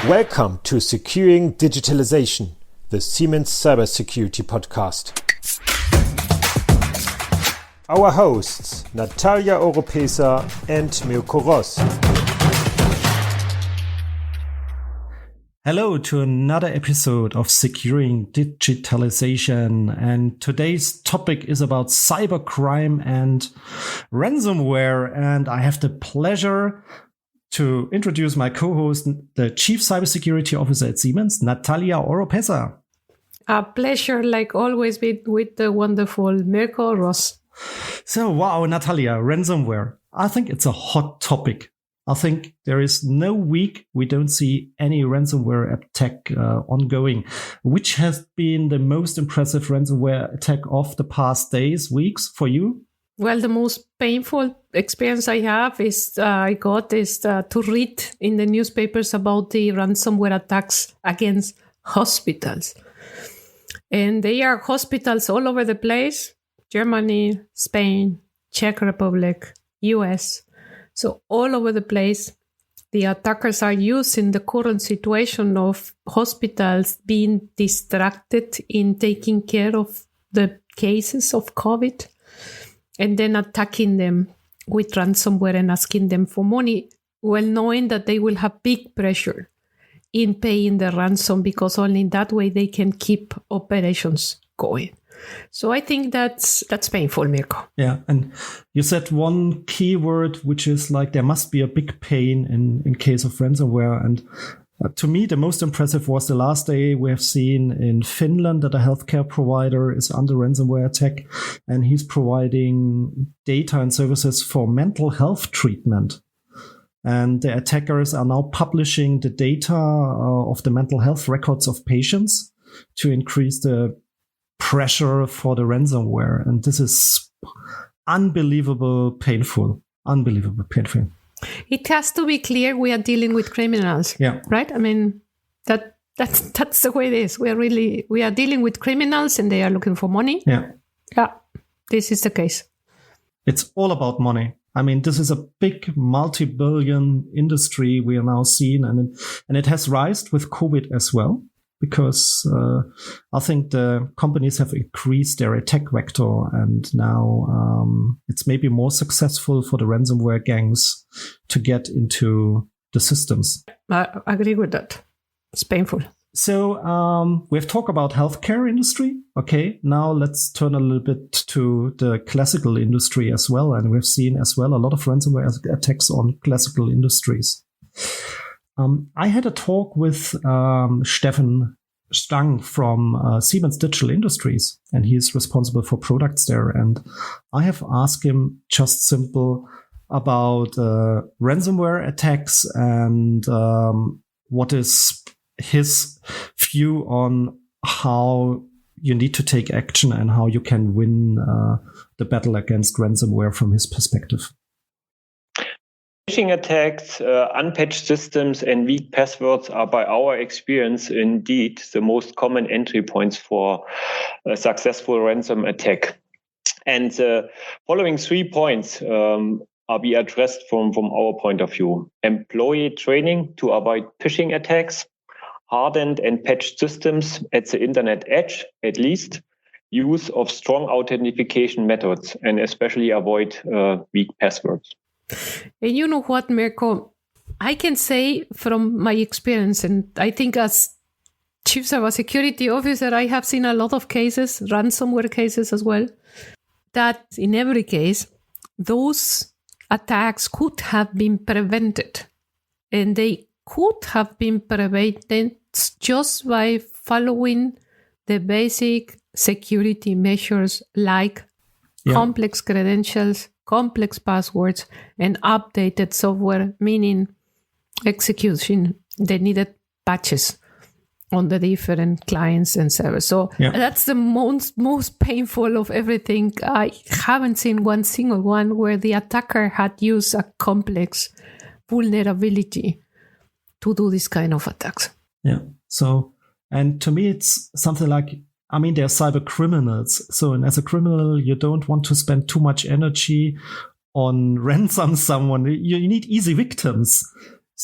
Welcome to Securing Digitalization, the Siemens Cybersecurity Podcast. Our hosts, Natalia Oropeza and Mirko Ross. Hello to another episode of Securing Digitalization, and today's topic is about cybercrime and ransomware, and I have the pleasure to introduce my co-host, the Chief Cybersecurity Officer at Siemens, Natalia Oropeza. A pleasure, like always, with the wonderful Mirko Ross. So, wow, Natalia, ransomware. I think it's a hot topic. I think there is no week we don't see any ransomware attack ongoing. Which has been the most impressive ransomware attack of the past days, weeks for you? Well, the most painful experience I have is to read in the newspapers about the ransomware attacks against hospitals. And they are hospitals all over the place: Germany, Spain, Czech Republic, US. So all over the place, the attackers are using the current situation of hospitals being distracted in taking care of the cases of COVID, and then attacking them with ransomware and asking them for money, well knowing that they will have big pressure in paying the ransom, because only in that way they can keep operations going. So I think that's painful, Mirko. Yeah, and you said one key word, which is like there must be a big pain in case of ransomware. And to me, the most impressive was the last day we have seen in Finland that a healthcare provider is under ransomware attack, and he's providing data and services for mental health treatment. And the attackers are now publishing the data of the mental health records of patients to increase the pressure for the ransomware. And this is unbelievable painful. It has to be clear we are dealing with criminals, right? I mean, that's the way it is. We are dealing with criminals, and they are looking for money. Yeah, this is the case. It's all about money. I mean, this is a big multi-billion industry we are now seeing, and it has risen with COVID as well, because I think the companies have increased their attack vector, and now it's maybe more successful for the ransomware gangs to get into the systems. I agree with that. It's painful. So we've talked about healthcare industry. Okay, now let's turn a little bit to the classical industry as well. And we've seen as well a lot of ransomware attacks on classical industries. I had a talk with Steffen Stang from Siemens Digital Industries, and he's responsible for products there. And I have asked him just simple about ransomware attacks and what is his view on how you need to take action and how you can win the battle against ransomware from his perspective. Phishing attacks, unpatched systems, and weak passwords are, by our experience, indeed the most common entry points for a successful ransom attack. And the following 3 points are be addressed from our point of view: employee training to avoid phishing attacks, hardened and patched systems at the internet edge, at least, use of strong authentication methods, and especially avoid weak passwords. And you know what, Mirko? I can say from my experience, and I think as Chief Cybersecurity Officer, I have seen a lot of cases, ransomware cases as well, that in every case, those attacks could have been prevented. And they could have been prevented just by following the basic security measures like complex credentials, complex passwords, and updated software, meaning execution the needed patches on the different clients and servers. So that's the most painful of everything. I haven't seen one single one where the attacker had used a complex vulnerability to do this kind of attacks. Yeah. So, and to me, it's something like, I mean, they're cyber criminals. So, and as a criminal, you don't want to spend too much energy on ransom someone. You need easy victims.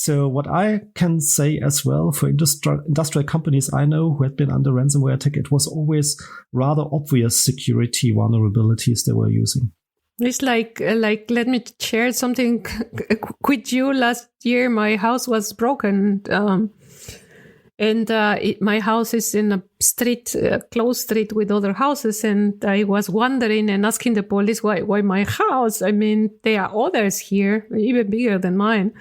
So what I can say as well for industrial companies I know who had been under ransomware attack, it was always rather obvious security vulnerabilities they were using. It's like let me share something with you. Last year, my house was broken, and my house is in a street, closed street with other houses, and I was wondering and asking the police why my house. I mean, there are others here, even bigger than mine.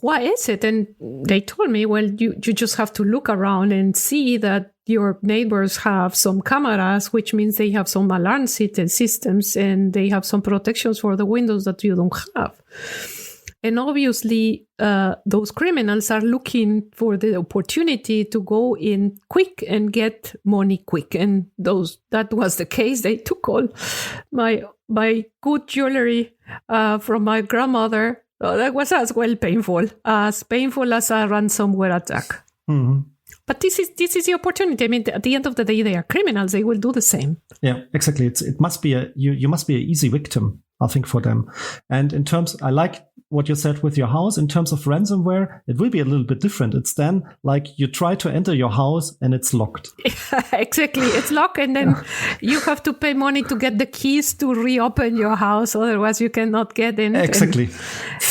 Why is it? And they told me, well, you just have to look around and see that your neighbors have some cameras, which means they have some alarm systems and they have some protections for the windows that you don't have. And obviously, those criminals are looking for the opportunity to go in quick and get money quick. And that was the case. They took all my good jewelry from my grandmother. That was as well painful as a ransomware attack. Mm-hmm. But this is the opportunity. I mean, at the end of the day, they are criminals. They will do the same. Yeah, exactly. It must be you must be an easy victim, I think, for them. And in terms, I like what you said with your house. In terms of ransomware, it will be a little bit different. It's then like you try to enter your house and it's locked. Exactly. It's locked, and then you have to pay money to get the keys to reopen your house. Otherwise, you cannot get in. Exactly.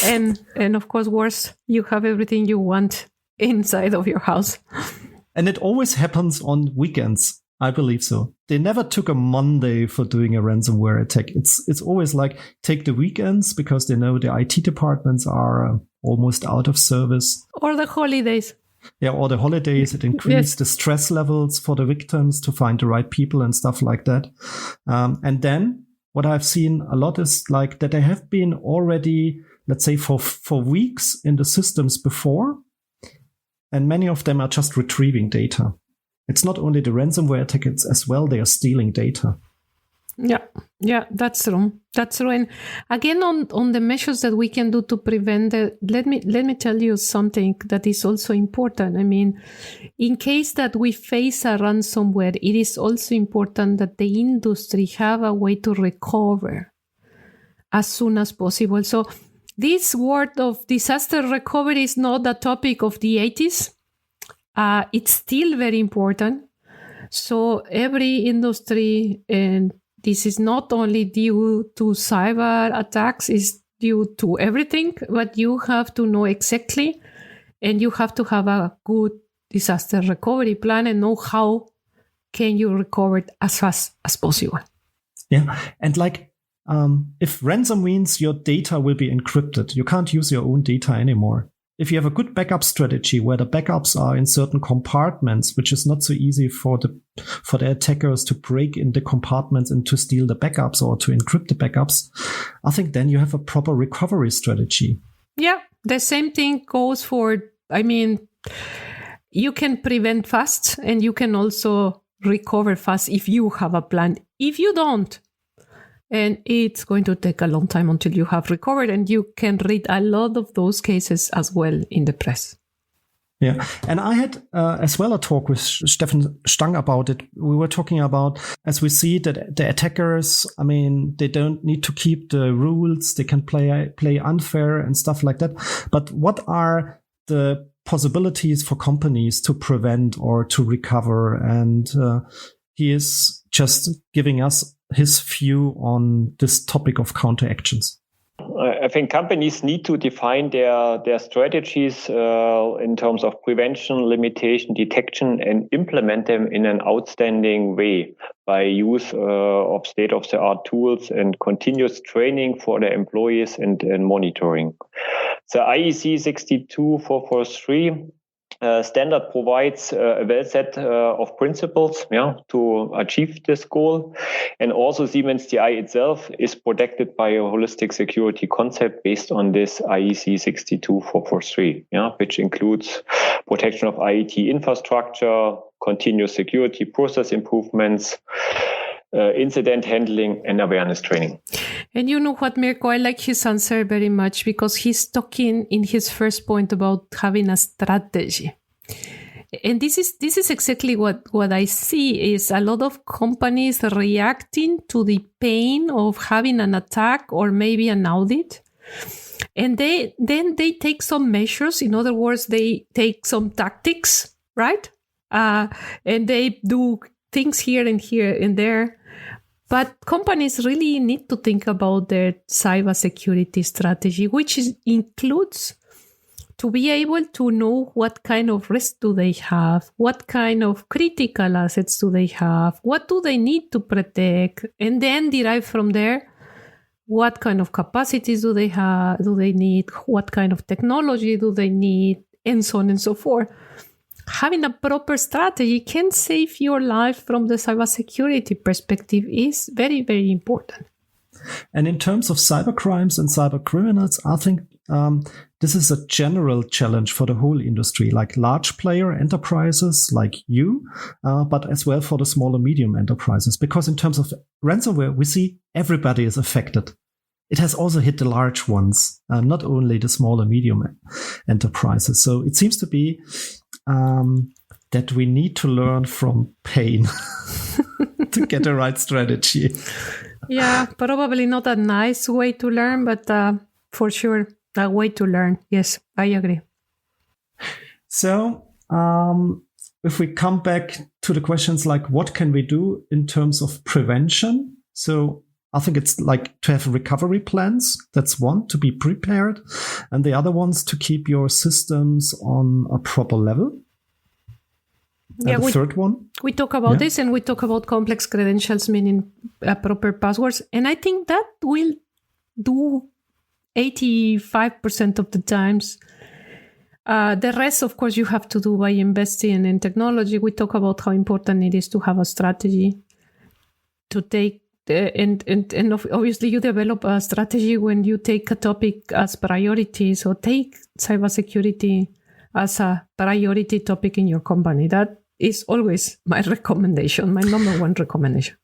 And of course, worse, you have everything you want inside of your house. And it always happens on weekends. I believe so. They never took a Monday for doing a ransomware attack. It's always like take the weekends because they know the IT departments are almost out of service. Or the holidays. Yeah, or the holidays. It increased the stress levels for the victims to find the right people and stuff like that. And then what I've seen a lot is like that they have been already, let's say, for weeks in the systems before. And many of them are just retrieving data. It's not only the ransomware attack, it's as well they are stealing data. Yeah, that's true. And again, on the measures that we can do to prevent it, let me tell you something that is also important. I mean, in case that we face a ransomware, it is also important that the industry have a way to recover as soon as possible. So this word of disaster recovery is not a topic of the 80s. It's still very important. So every industry, and this is not only due to cyber attacks, it's due to everything, but you have to know exactly, and you have to have a good disaster recovery plan and know how can you recover it as fast as possible. Yeah, and like, if ransom means your data will be encrypted, you can't use your own data anymore. If you have a good backup strategy where the backups are in certain compartments, which is not so easy for the attackers to break in the compartments and to steal the backups or to encrypt the backups, I think then you have a proper recovery strategy. Yeah, the same thing goes for, I mean, you can prevent fast and you can also recover fast if you have a plan. If you don't, and it's going to take a long time until you have recovered, and you can read a lot of those cases as well in the press. Yeah, and I had as well a talk with Steffen Stang about it. We were talking about, as we see that the attackers, I mean, they don't need to keep the rules. They can play unfair and stuff like that. But what are the possibilities for companies to prevent or to recover? And he is just giving us his view on this topic of counteractions. I think companies need to define their strategies in terms of prevention, limitation, detection, and implement them in an outstanding way by use of state-of-the-art tools and continuous training for their employees and monitoring. The IEC 62443 standard provides a well set of principles to achieve this goal. And also Siemens DI itself is protected by a holistic security concept based on this IEC 62443, which includes protection of IT infrastructure, continuous security process improvements, incident handling, and awareness training. And you know what, Mirko, I like his answer very much because he's talking in his first point about having a strategy. And this is exactly what I see is a lot of companies reacting to the pain of having an attack or maybe an audit. And then they take some measures. In other words, they take some tactics, right? And they do things here and there. But companies really need to think about their cybersecurity strategy, which includes to be able to know what kind of risk do they have, what kind of critical assets do they have, what do they need to protect, and then derive from there what kind of capacities do they have, do they need, what kind of technology do they need, and so on and so forth. Having a proper strategy can save your life from the cybersecurity perspective is very, very important. And in terms of cybercrimes and cybercriminals, I think this is a general challenge for the whole industry, like large player enterprises like you, but as well for the small and medium enterprises. Because in terms of ransomware, we see everybody is affected. It has also hit the large ones, not only the small and medium enterprises. So it seems to be that we need to learn from pain to get the right strategy. Yeah, probably not a nice way to learn, but for sure, a way to learn. Yes, I agree. So if we come back to the questions like what can we do in terms of prevention? So I think it's like to have recovery plans. That's one, to be prepared. And the other one's to keep your systems on a proper level. And the third one? We talk about this, and we talk about complex credentials, meaning proper passwords. And I think that will do 85% of the times. The rest, of course, you have to do by investing in technology. We talk about how important it is to have a strategy to take, and obviously you develop a strategy when you take a topic as priority. So take cybersecurity as a priority topic in your company. That is always my recommendation, my number one recommendation.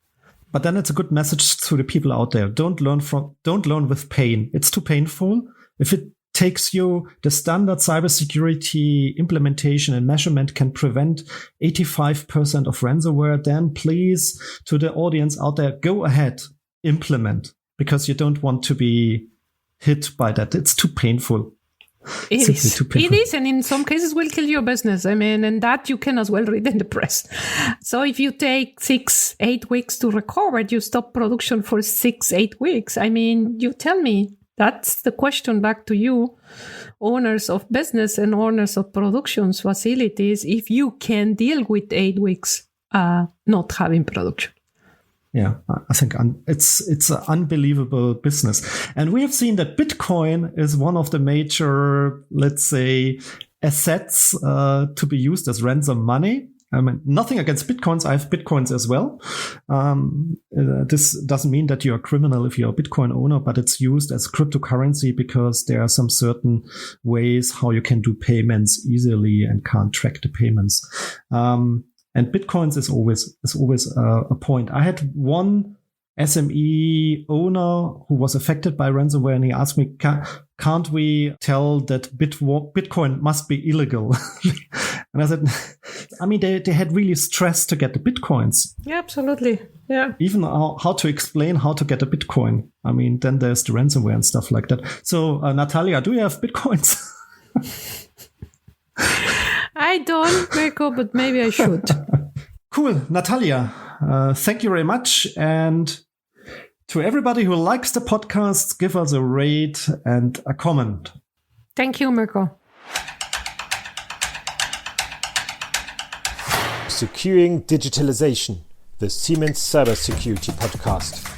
But then it's a good message to the people out there. Don't learn with pain. It's too painful. If it takes you, the standard cybersecurity implementation and measurement can prevent 85% of ransomware, then please, to the audience out there, go ahead, implement, because you don't want to be hit by that. It's too painful. It is, and in some cases will kill your business. I mean, and that you can as well read in the press. So if you take 6-8 weeks to recover, you stop production for 6-8 weeks. I mean, you tell me, that's the question back to you, owners of business and owners of productions facilities, if you can deal with 8 weeks not having production. Yeah, I think it's an unbelievable business. And we have seen that Bitcoin is one of the major, let's say, assets to be used as ransom money. I mean, nothing against Bitcoins. I have Bitcoins as well. This doesn't mean that you're a criminal if you're a Bitcoin owner, but it's used as cryptocurrency because there are some certain ways how you can do payments easily and can't track the payments. And Bitcoins is always a point. I had one SME owner who was affected by ransomware, and he asked me, can't we tell that Bitcoin must be illegal? And I said, I mean, they had really stressed to get the Bitcoins. Yeah, absolutely. Yeah. Even how to explain how to get a Bitcoin. I mean, then there's the ransomware and stuff like that. So, Natalia, do you have Bitcoins? I don't, Mirko, but maybe I should. Cool. Natalia, thank you very much. And to everybody who likes the podcast, give us a rate and a comment. Thank you, Mirko. Securing Digitalization, the Siemens Cybersecurity Podcast.